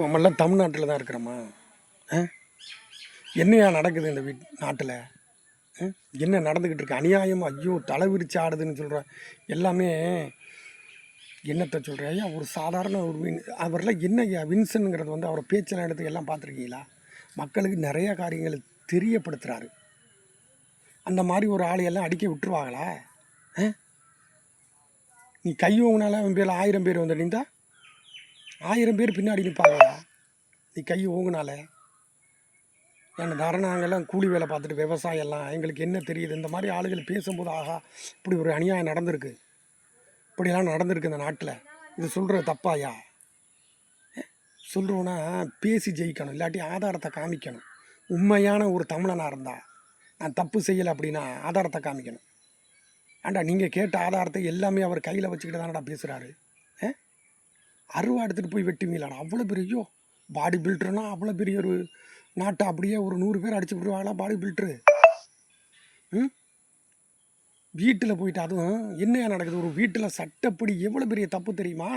நம்மளாம் தமிழ்நாட்டில் தான் இருக்கிறோமா? என்னையா நடக்குது இந்த நாட்டில்? என்ன நடந்துக்கிட்டு இருக்கு? அநியாயம். ஐயோ, தலை விரிச்சு ஆடுதுன்னு சொல்கிறேன். எல்லாமே என்னத்தை சொல்கிறேன் ஐயா? ஒரு சாதாரண ஒரு அவரெல்லாம் என்ன ஐயா வின்சனுங்கிறது அவரை பேச்செல்லாம் எடுத்து எல்லாம் பார்த்துருக்கீங்களா? மக்களுக்கு நிறைய காரியங்கள் தெரியப்படுத்துகிறாரு. அந்த மாதிரி ஒரு ஆளையெல்லாம் அடிக்க விட்டுருவாங்களா? நீ கையோங்கனால அவன் பேர் 1000 பேர் வந்து நின்றா 1000 பேர் பின்னாடி நிற்பாங்களா? நீ கை ஓங்குனால ஏன்னா நாங்கள்லாம் கூலி வேலை பார்த்துட்டு விவசாயம் எல்லாம் எங்களுக்கு என்ன தெரியுது? இந்த மாதிரி ஆளுகள் பேசும்போது ஆகா, இப்படி ஒரு அநியாயம் நடந்திருக்கு, இப்படியெல்லாம் நடந்திருக்கு இந்த நாட்டில். இது சொல்கிற தப்பாயா? சொல்கிறோன்னா பேசி ஜெயிக்கணும், இல்லாட்டி ஆதாரத்தை காமிக்கணும். உண்மையான ஒரு தமிழனாக இருந்தால் நான் தப்பு செய்யலை அப்படின்னா ஆதாரத்தை காமிக்கணும். ஆண்டா நீங்கள் கேட்ட ஆதாரத்தை எல்லாமே அவர் கையில் வச்சுக்கிட்டு தானடா பேசுகிறாரு. அருவா எடுத்துகிட்டு போய் வெட்டுவீங்களாடா? அவ்வளோ பெரிய பாடி பில்டர்னா அவ்வளோ பெரிய ஒரு நாட்டை அப்படியே ஒரு 100 பேர் அடிச்சு விடுவாங்களா பாடி பில்டரு? வீட்டில் போயிட்டு அதுவும் என்னையா நடக்குது? ஒரு வீட்டில் சட்டப்படி எவ்வளோ பெரிய தப்பு தெரியுமா?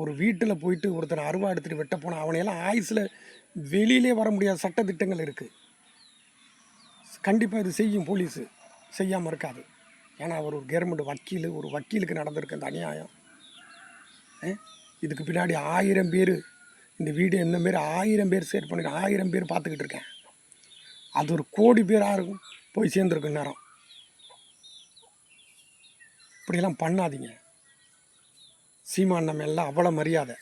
ஒரு வீட்டில் போயிட்டு ஒருத்தனை அருவா எடுத்துகிட்டு வெட்ட போனால் அவனையெல்லாம் ஆயுசில் வெளியிலே வர முடியாத சட்டத்திட்டங்கள் இருக்குது. கண்டிப்பாக இது செய்யும் போலீஸு, செய்யாமல் இருக்காது. ஏன்னா அவர் ஒரு கவர்மெண்ட் வக்கீல், ஒரு வக்கீலுக்கு நடந்திருக்கு அந்த அநியாயம். இதுக்கு பின்னாடி 1000 பேர் இந்த வீடியோ இந்த மாரி 1000 பேர் ஷேர் பண்ணி 1000 பேர் பார்த்துக்கிட்டு இருக்கேன். அது ஒரு கோடி பேராக இருக்கும் போய் சேர்ந்துருக்கு நேரம். இப்படியெல்லாம் பண்ணாதீங்க. சீமான் நம்ம எல்லாம் அவ்வளோ மரியாதை.